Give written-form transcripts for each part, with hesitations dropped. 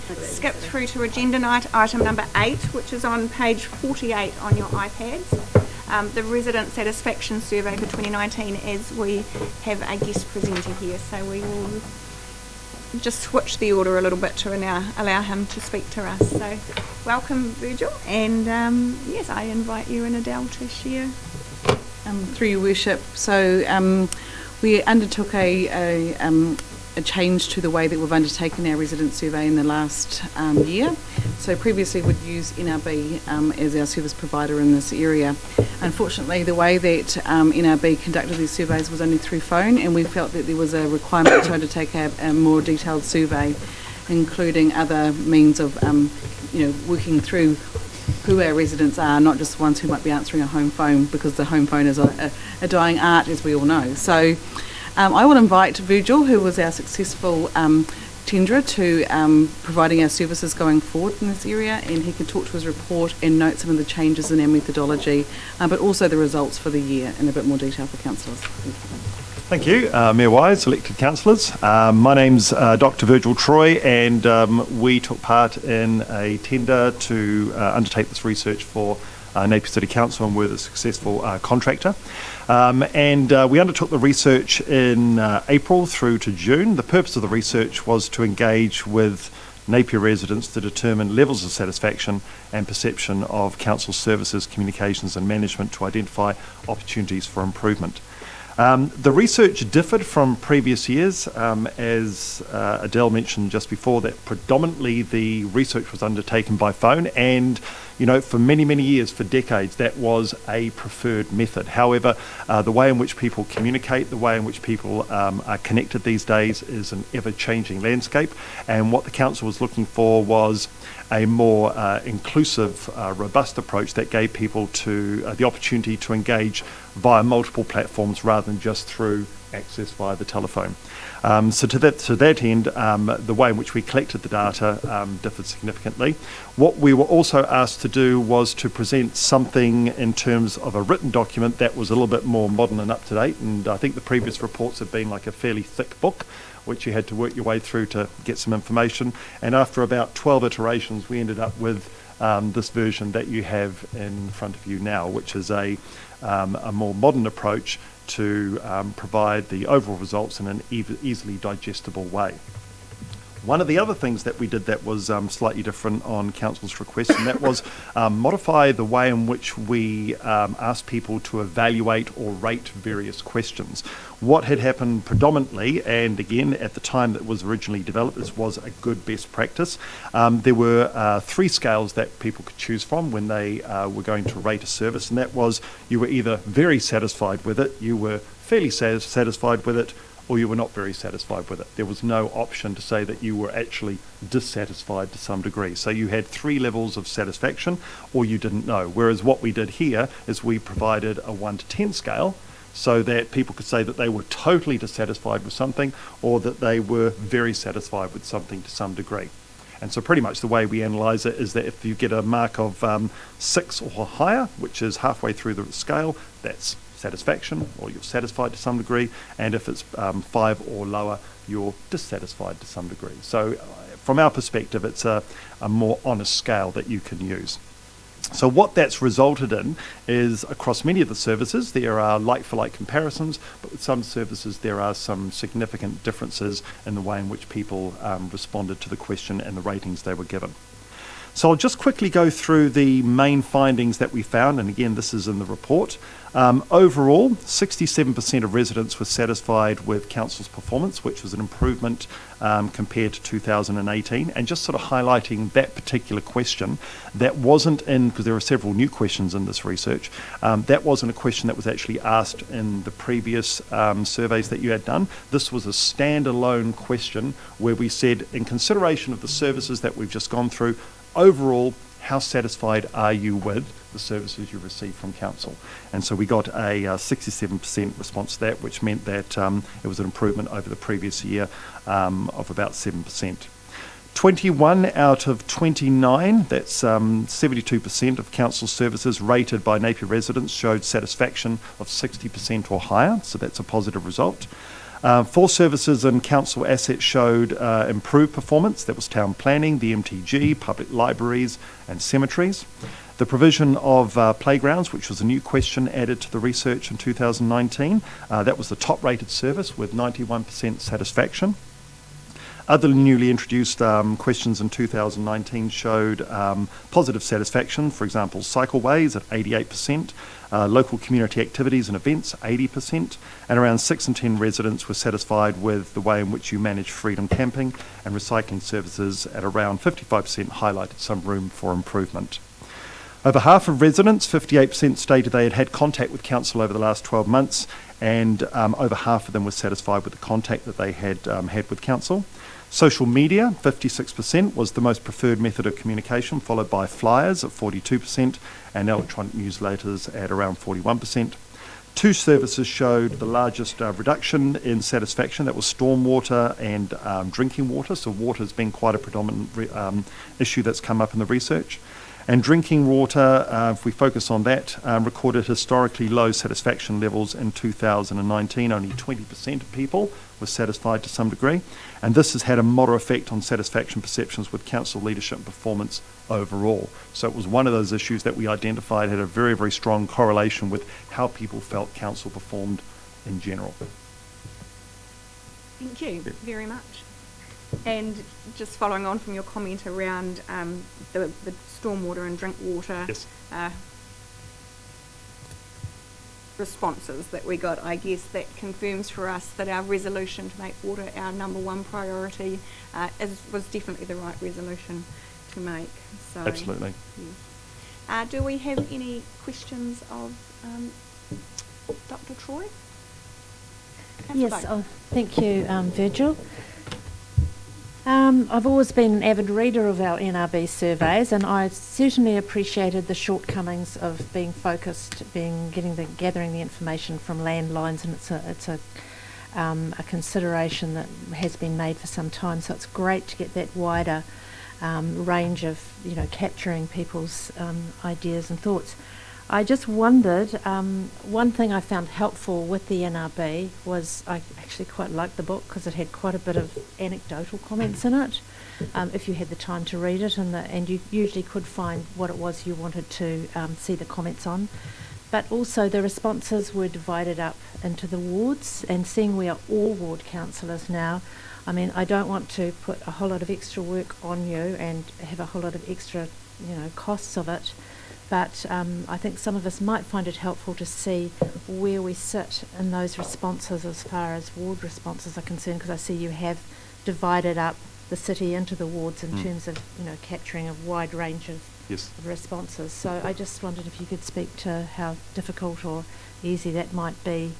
skip through to agenda night item number 8, which is on page 48 on your iPads. The resident satisfaction survey for 2019, as we have a guest presenter here, so we will just switch the order a little bit to allow him to speak to us. So welcome, Virgil, and yes, I invite you and Adele to share. Through your worship, so we undertook a change to the way that we've undertaken our resident survey in the last year. So previously we'd use NRB as our service provider in this area. Unfortunately, the way that NRB conducted these surveys was only through phone, and we felt that there was a requirement to undertake a more detailed survey, including other means of working through who our residents are, not just the ones who might be answering a home phone, because the home phone is a dying art, as we all know. So I will invite Virgil, who was our successful tenderer, to providing our services going forward in this area, and he can talk to his report and note some of the changes in our methodology, but also the results for the year in a bit more detail for councillors. Thank you, Mayor Wise, elected councillors. My name's Dr. Virgil Troy, and we took part in a tender to undertake this research for Napier City Council, and we're the successful contractor. We undertook the research in April through to June. The purpose of the research was to engage with Napier residents to determine levels of satisfaction and perception of council services, communications and management, to identify opportunities for improvement. The research differed from previous years, as Adele mentioned just before, that predominantly the research was undertaken by phone, and for many, many years, for decades, that was a preferred method. However, the way in which people communicate, the way in which people are connected these days is an ever-changing landscape, and what the council was looking for was a more inclusive, robust approach that gave people the opportunity to engage via multiple platforms rather than just through access via the telephone. So to that end, the way in which we collected the data differed significantly. What we were also asked to do was to present something in terms of a written document that was a little bit more modern and up to date, and I think the previous reports have been like a fairly thick book, which you had to work your way through to get some information, and after about 12 iterations we ended up with this version that you have in front of you now, which is a more modern approach to provide the overall results in an easily digestible way. One of the other things that we did that was slightly different on council's request, and that was modify the way in which we asked people to evaluate or rate various questions. What had happened predominantly, and again at the time that was originally developed, this was a good best practice. There were 3 scales that people could choose from when they were going to rate a service, and that was you were either very satisfied with it, you were fairly satisfied with it, or you were not very satisfied with it. There was no option to say that you were actually dissatisfied to some degree. So you had 3 levels of satisfaction, or you didn't know. Whereas what we did here is we provided a 1 to 10 scale, so that people could say that they were totally dissatisfied with something, or that they were very satisfied with something to some degree. And so pretty much the way we analyse it is that if you get a mark of 6 or higher, which is halfway through the scale, that's satisfaction, or you're satisfied to some degree, and if it's 5 or lower, you're dissatisfied to some degree. So from our perspective, it's a more honest scale that you can use. So what that's resulted in is, across many of the services, there are like-for-like comparisons, but with some services there are some significant differences in the way in which people responded to the question and the ratings they were given. So I'll just quickly go through the main findings that we found, and again this is in the report. Overall, 67% of residents were satisfied with council's performance, which was an improvement compared to 2018. And just sort of highlighting that particular question, that wasn't in, because there are several new questions in this research, that wasn't a question that was actually asked in the previous surveys that you had done. This was a standalone question where we said, in consideration of the services that we've just gone through, overall, how satisfied are you with the services you receive from council? And so we got a 67% response to that, which meant that it was an improvement over the previous year of about 7%. 21 out of 29, that's 72% of council services rated by Napier residents showed satisfaction of 60% or higher, so that's a positive result. 4 services and council assets showed improved performance. That was town planning, the MTG, public libraries and cemeteries. The provision of playgrounds, which was a new question added to the research in 2019, that was the top rated service with 91% satisfaction. Other newly introduced questions in 2019 showed positive satisfaction, for example, cycleways at 88%, local community activities and events 80%, and around 6 in 10 residents were satisfied with the way in which you manage freedom camping, and recycling services at around 55% highlighted some room for improvement. Over half of residents, 58%, stated they had had contact with council over the last 12 months, and over half of them were satisfied with the contact that they had had with council. Social media, 56%, was the most preferred method of communication, followed by flyers at 42% and electronic newsletters at around 41%. 2 services showed the largest reduction in satisfaction. That was stormwater and drinking water. So water has been quite a predominant issue that's come up in the research. And drinking water, if we focus on that, recorded historically low satisfaction levels in 2019. Only 20% of people were satisfied to some degree. And this has had a moderate effect on satisfaction perceptions with council leadership and performance overall. So it was one of those issues that we identified had a very, very strong correlation with how people felt council performed in general. Thank you very much. And just following on from your comment around the stormwater and drink water Yes. responses that we got, I guess that confirms for us that our resolution to make water our number 1 priority was definitely the right resolution to make. So, Absolutely. yeah. Do we have any questions of Dr. Troy? Yes, thank you, Virgil. I've always been an avid reader of our NRB surveys, and I certainly appreciated the shortcomings of being focused, gathering the information from landlines, and it's a consideration that has been made for some time. So it's great to get that wider range of capturing people's ideas and thoughts. I just wondered, one thing I found helpful with the NRB was I actually quite liked the book because it had quite a bit of anecdotal comments in it, if you had the time to read it, and you usually could find what it was you wanted to see the comments on. But also the responses were divided up into the wards, and seeing we are all ward councillors now, I mean, I don't want to put a whole lot of extra work on you and have a whole lot of extra, costs of it. But I think some of us might find it helpful to see where we sit in those responses as far as ward responses are concerned, because I see you have divided up the city into the wards in terms of, capturing a wide range of, of responses. So I just wondered if you could speak to how difficult or easy that might be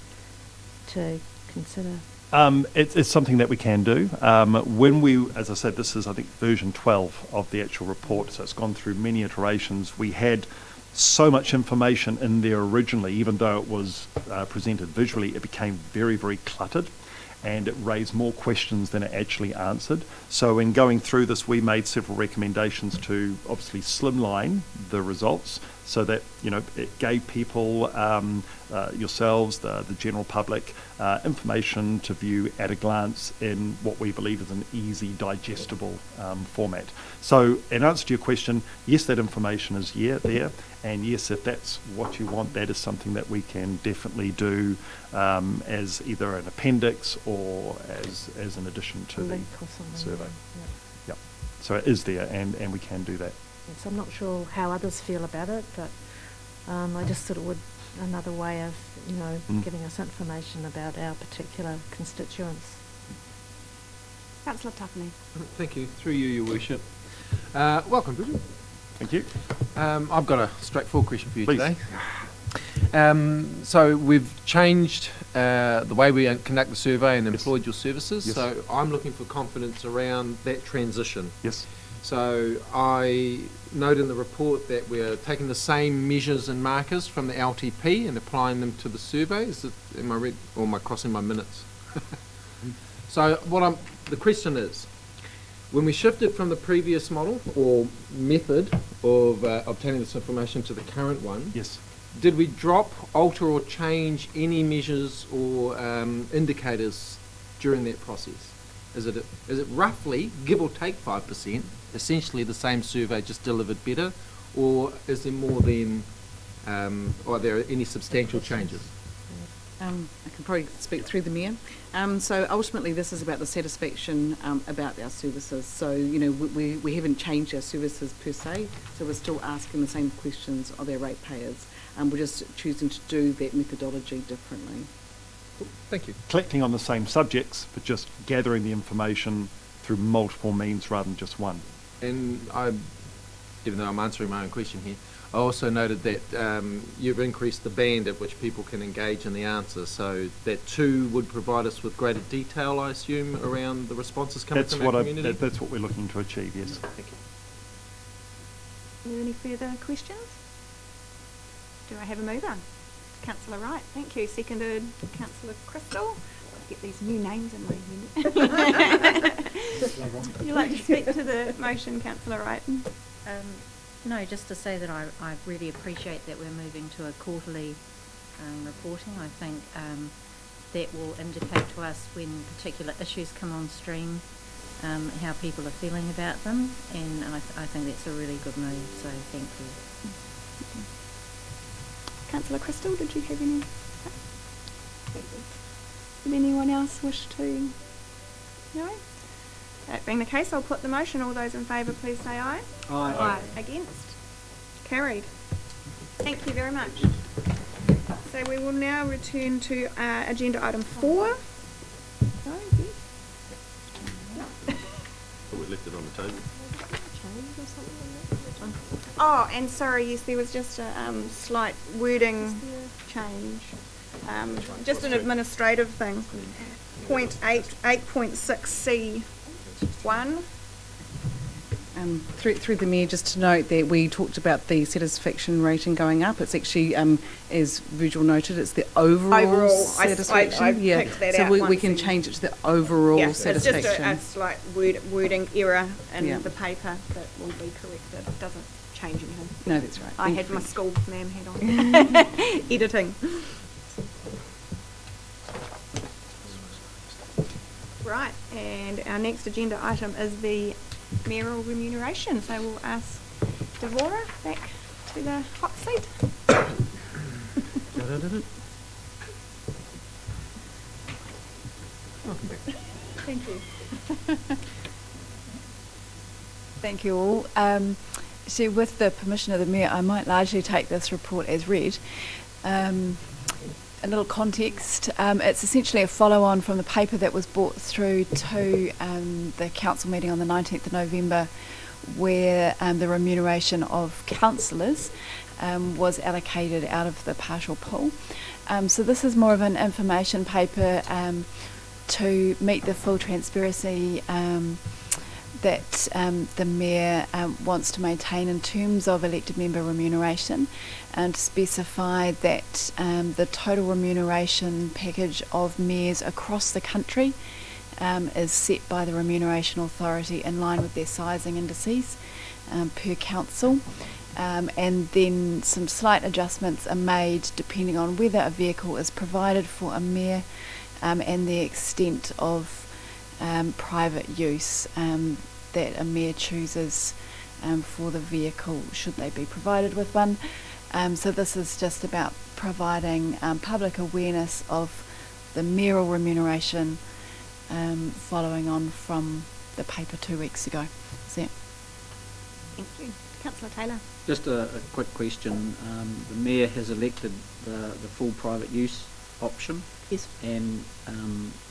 to consider. It's something that we can do. When we, as I said, this is, I think, version 12 of the actual report, so it's gone through many iterations. We had so much information in there originally, even though it was presented visually, it became very, very cluttered, and it raised more questions than it actually answered. So in going through this, we made several recommendations to obviously slimline the results so that, it gave people, yourselves, the general public, information to view at a glance in what we believe is an easy, digestible format. So in answer to your question, yes, that information is there, and yes, if that's what you want, that is something that we can definitely do as either an appendix or as an addition to the survey. Yep. So it is there, and we can do that. Yes, I'm not sure how others feel about it, but I just thought it would another way of, giving us information about our particular constituents. Councillor Tuffney. Thank you. Through you, Your Worship. Welcome, Bridget. Thank you. I've got a straightforward question for you Please. today. So we've changed the way we conduct the survey and employed your services. Yes. So I'm looking for confidence around that transition. Yes. So I note in the report that we're taking the same measures and markers from the LTP and applying them to the survey. Am I read, or am I crossing my minutes? So the question is, when we shifted from the previous model or method of obtaining this information to the current one, Yes. did we drop, alter or change any measures or indicators during that process? Is it roughly, give or take 5%, essentially the same survey just delivered better, or is there more than, are there any substantial changes? I can probably speak through the Mayor. So ultimately this is about the satisfaction about our services. So, we haven't changed our services per se, so we're still asking the same questions of our ratepayers. We're just choosing to do that methodology differently. Thank you. Collecting on the same subjects, but just gathering the information through multiple means rather than just one. And even though I'm answering my own question here, I also noted that you've increased the band at which people can engage in the answer, so that too would provide us with greater detail, I assume, around the responses coming from our community? That's what we're looking to achieve, yes. Thank you. Are there any further questions? Do I have a mover? Councillor Wright, thank you. Seconded, Councillor Crystal. Get these new names in my head. Would you like to speak to the motion, Councillor Wright? No, just to say that I really appreciate that we're moving to a quarterly reporting. I think that will indicate to us when particular issues come on stream, how people are feeling about them, and I think that's a really good move, so thank you. Councillor Crystal, did you have any? Did anyone else wish to? No? That being the case, I'll put the motion. All those in favour, please say aye. Aye. Aye. Against? Carried. Thank you very much. So we will now return to agenda item 4. No, yes. We left it on the table. Oh, and sorry, yes, there was just a slight wording change. Just an administrative thing. Point 8.6C1. Through the Mayor, just to note that we talked about the satisfaction rating going up. It's actually, as Virgil noted, it's the overall satisfaction. I picked that so out we can change it to the overall satisfaction. It's just a slight wording error in Yeah. the paper that will be corrected. It doesn't change anything. No, that's right. I Thank had you. my school ma'am hat on. Editing. Right, and our next agenda item is the mayoral remuneration. So we'll ask Devora back to the hot seat. Thank you. Thank you all. So with the permission of the Mayor, I might largely take this report as read. A little context, it's essentially a follow-on from the paper that was brought through to the council meeting on the 19th of November, where the remuneration of councillors was allocated out of the partial pool. So this is more of an information paper to meet the full transparency that the Mayor wants to maintain in terms of elected member remuneration, and to specify that the total remuneration package of mayors across the country is set by the Remuneration Authority in line with their sizing indices per council. And then some slight adjustments are made depending on whether a vehicle is provided for a mayor and the extent of private use that a mayor chooses for the vehicle, should they be provided with one. So this is just about providing public awareness of the mayoral remuneration following on from the paper 2 weeks ago. So, Thank you. Councillor Taylor. Just a quick question. The Mayor has elected the full private use option. yes. And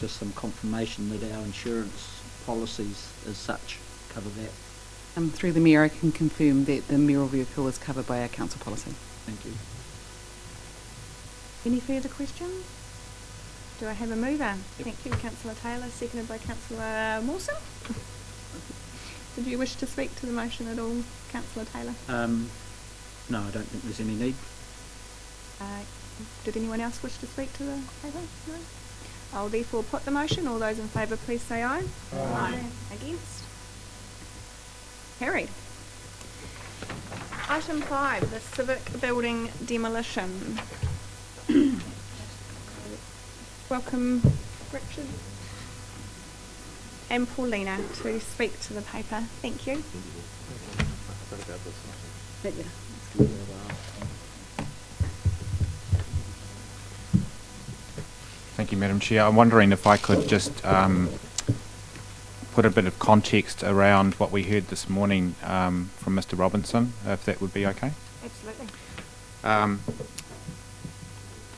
just some confirmation that our insurance policies as such cover that. Through the Mayor, I can confirm that the mayoral vehicle is covered by our council policy. Thank you. Any further questions? Do I have a mover? Thank you, Councillor Taylor, seconded by Councillor Mawson. Did you wish to speak to the motion at all, Councillor Taylor? No, I don't think there's any need. Did anyone else wish to speak to the paper? No? I'll therefore put the motion. All those in favour, please say aye. Aye. Against? Carried. Item 5, the civic building demolition. Welcome, Richard. and Paulina to speak to the paper. Thank you. Thank you, Madam Chair. I'm wondering if I could just put a bit of context around what we heard this morning from Mr. Robinson, if that would be okay. Absolutely.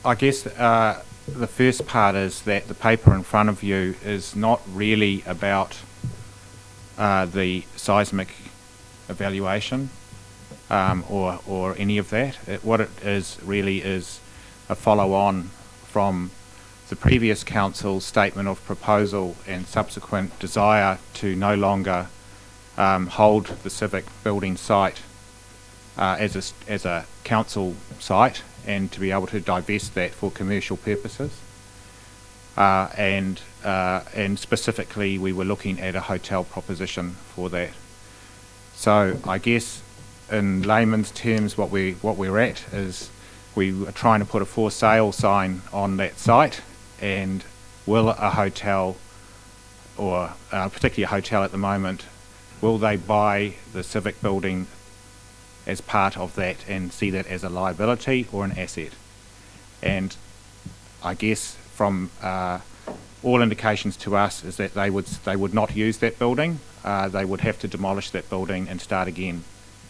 I guess the first part is that the paper in front of you is not really about the seismic evaluation or any of that. What it is really is a follow-on from the previous council's statement of proposal and subsequent desire to no longer hold the civic building site as a council site, and to be able to divest that for commercial purposes. And specifically, we were looking at a hotel proposition for that. So I guess in layman's terms, what we're at is we are trying to put a for sale sign on that site, and will a hotel, or particularly a hotel at the moment, will they buy the civic building as part of that and see that as a liability or an asset? And I guess from all indications to us is that they would not use that building. They would have to demolish that building and start again.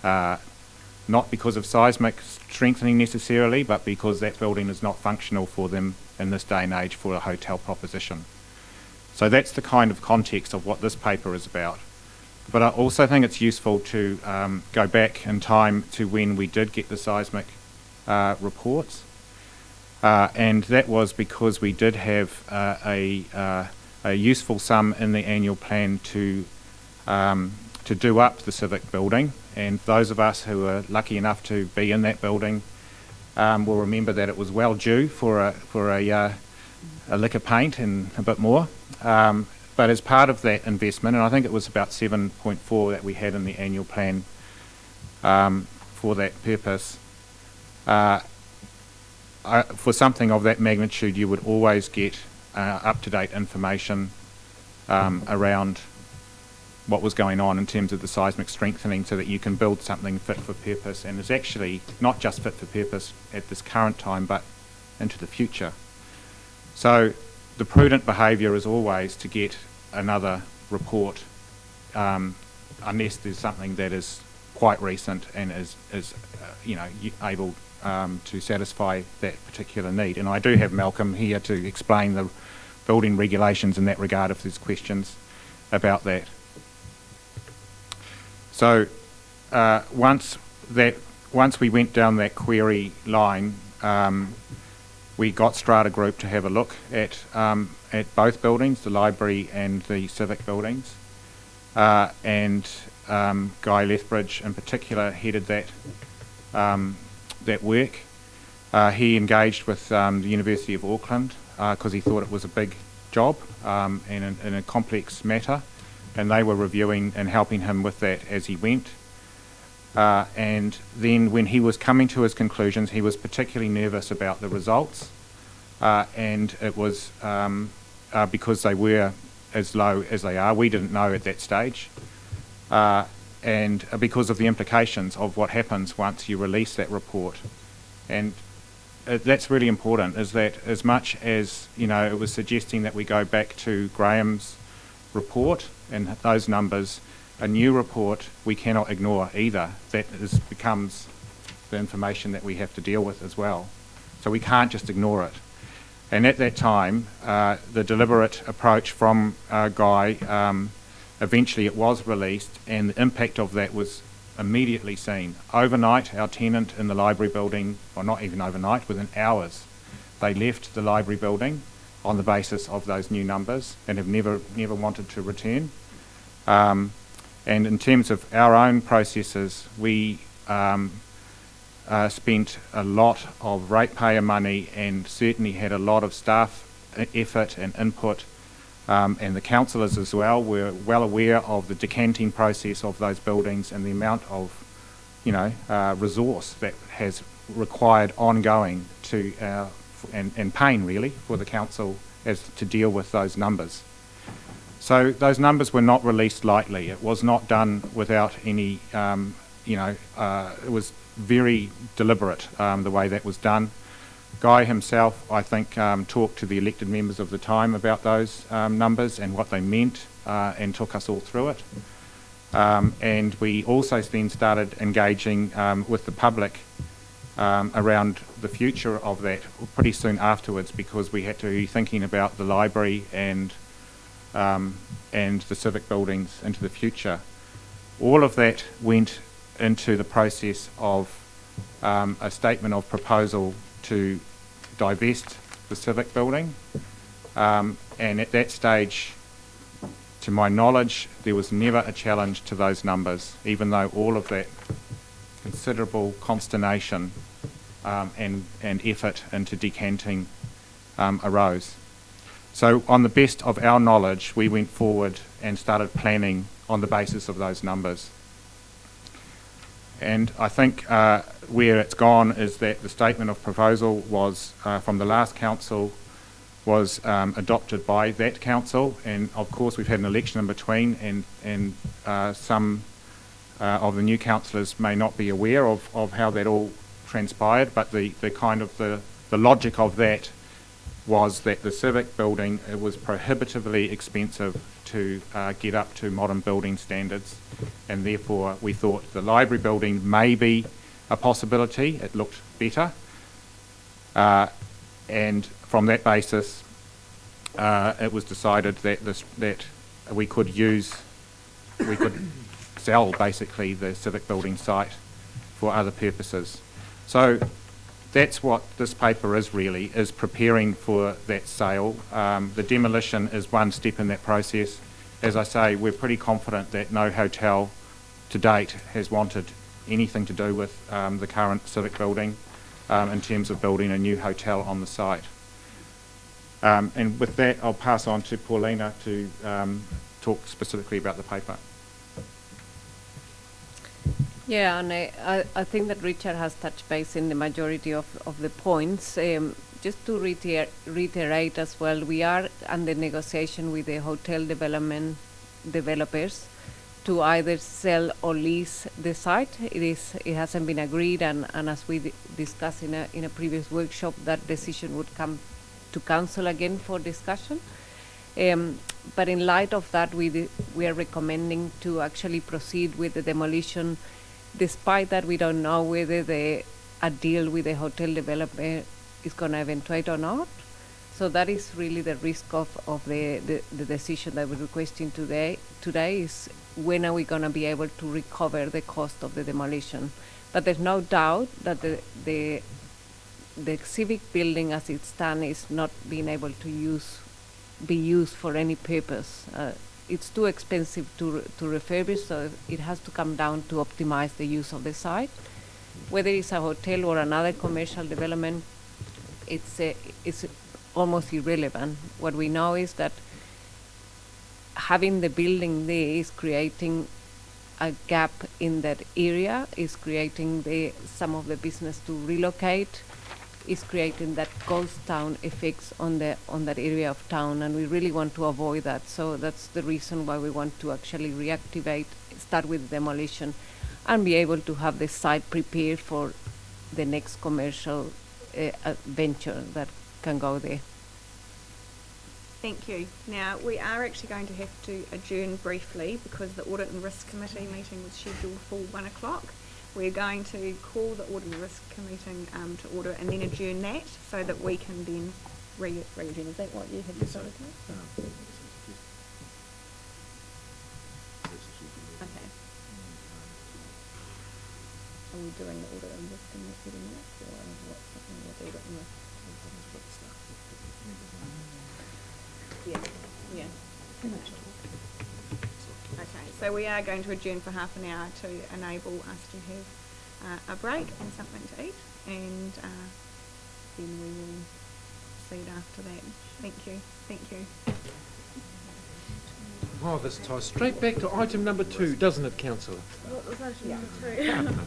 Not because of seismic strengthening necessarily, but because that building is not functional for them in this day and age for a hotel proposition. So that's the kind of context of what this paper is about. But I also think it's useful to go back in time to when we did get the seismic reports, and that was because we did have a useful sum in the annual plan to do up the civic building, and those of us who were lucky enough to be in that building will remember that it was well due for a lick of paint and a bit more. But as part of that investment, and I think it was about 7.4 that we had in the annual plan for that purpose, for something of that magnitude, you would always get up-to-date information around what was going on in terms of the seismic strengthening, so that you can build something fit for purpose, and is actually not just fit for purpose at this current time, but into the future. So the prudent behaviour is always to get another report, unless there's something that is quite recent and is able to satisfy that particular need. And I do have Malcolm here to explain the building regulations in that regard if there's questions about that. So once we went down that query line, we got Strata Group to have a look at both buildings, the library and the civic buildings, and Guy Lethbridge in particular headed that work. He engaged with the University of Auckland because he thought it was a big job and in a complex matter, and they were reviewing and helping him with that as he went. And then when he was coming to his conclusions, he was particularly nervous about the results, and it was because they were as low as they are. We didn't know at that stage, and because of the implications of what happens once you release that report. And that's really important, is that as much as it was suggesting that we go back to Graham's report and those numbers, a new report we cannot ignore either. That becomes the information that we have to deal with as well. So we can't just ignore it. And at that time, the deliberate approach from Guy, eventually it was released, and the impact of that was immediately seen. Overnight, our tenant in the library building, or not even overnight, within hours, they left the library building on the basis of those new numbers and have never wanted to return. And in terms of our own processes, we spent a lot of ratepayer money and certainly had a lot of staff effort and input, and the councillors as well were well aware of the decanting process of those buildings and the amount of resource that has required ongoing and pain really for the council as to deal with those numbers. So those numbers were not released lightly. It was not done without any, it was very deliberate, the way that was done. Guy himself, I think, talked to the elected members of the time about those numbers and what they meant, and took us all through it. And we also then started engaging with the public around the future of that pretty soon afterwards, because we had to be thinking about the library and the civic buildings into the future. All of that went into the process of a statement of proposal to divest the civic building, and at that stage, to my knowledge, there was never a challenge to those numbers, even though all of that considerable consternation and effort into decanting arose. So on the best of our knowledge, we went forward and started planning on the basis of those numbers. And I think where it's gone is that the statement of proposal was, from the last council, was adopted by that council, and of course we've had an election in between, and some of the new councillors may not be aware of how that all transpired, but the logic of that was that the civic building, it was prohibitively expensive to get up to modern building standards, and therefore we thought the library building may be a possibility. It looked better, and from that basis it was decided that we could sell basically the civic building site for other purposes. So that's what this paper is really, is preparing for that sale. The demolition is one step in that process. As I say, we're pretty confident that no hotel to date has wanted anything to do with the current civic building in terms of building a new hotel on the site. And with that, I'll pass on to Paulina to talk specifically about the paper. Yeah, and I think that Richard has touched base in the majority of the points. Just to reiterate as well, we are under negotiation with the hotel developers to either sell or lease the site. It hasn't been agreed, and as we discussed in a previous workshop, that decision would come to council again for discussion. But in light of that, we are recommending to actually proceed with the demolition. Despite that, we don't know whether a deal with the hotel developer is going to eventuate or not. So that is really the risk of the decision that we're requesting today is when are we going to be able to recover the cost of the demolition. But there's no doubt that the civic building as it stands is not being able to be used for any purpose. It's too expensive to refurbish, so it has to come down to optimize the use of the site. Whether it's a hotel or another commercial development, it's almost irrelevant. What we know is that having the building there is creating a gap in that area, is creating some of the business to relocate, is creating that ghost town effects on that area of town, and we really want to avoid that. So that's the reason why we want to actually reactivate, start with demolition, and be able to have the site prepared for the next commercial venture that can go there. Thank you. Now, we are actually going to have to adjourn briefly because the Audit and Risk Committee meeting was scheduled for 1 o'clock. We're going to call the Audit and Risk Committee to order and then adjourn that so that we can then re-adjourn. Is that what you had decided to? Okay. Are we doing the Audit and Risk Committee minutes or what's happening with Audit and Risk? Yeah. Okay, so we are going to adjourn for half an hour to enable us to have a break and something to eat, and then we will proceed after that. Thank you. Thank you. Oh, this ties straight back to item number 2, doesn't it, Councillor? What was item number 2? I don't know.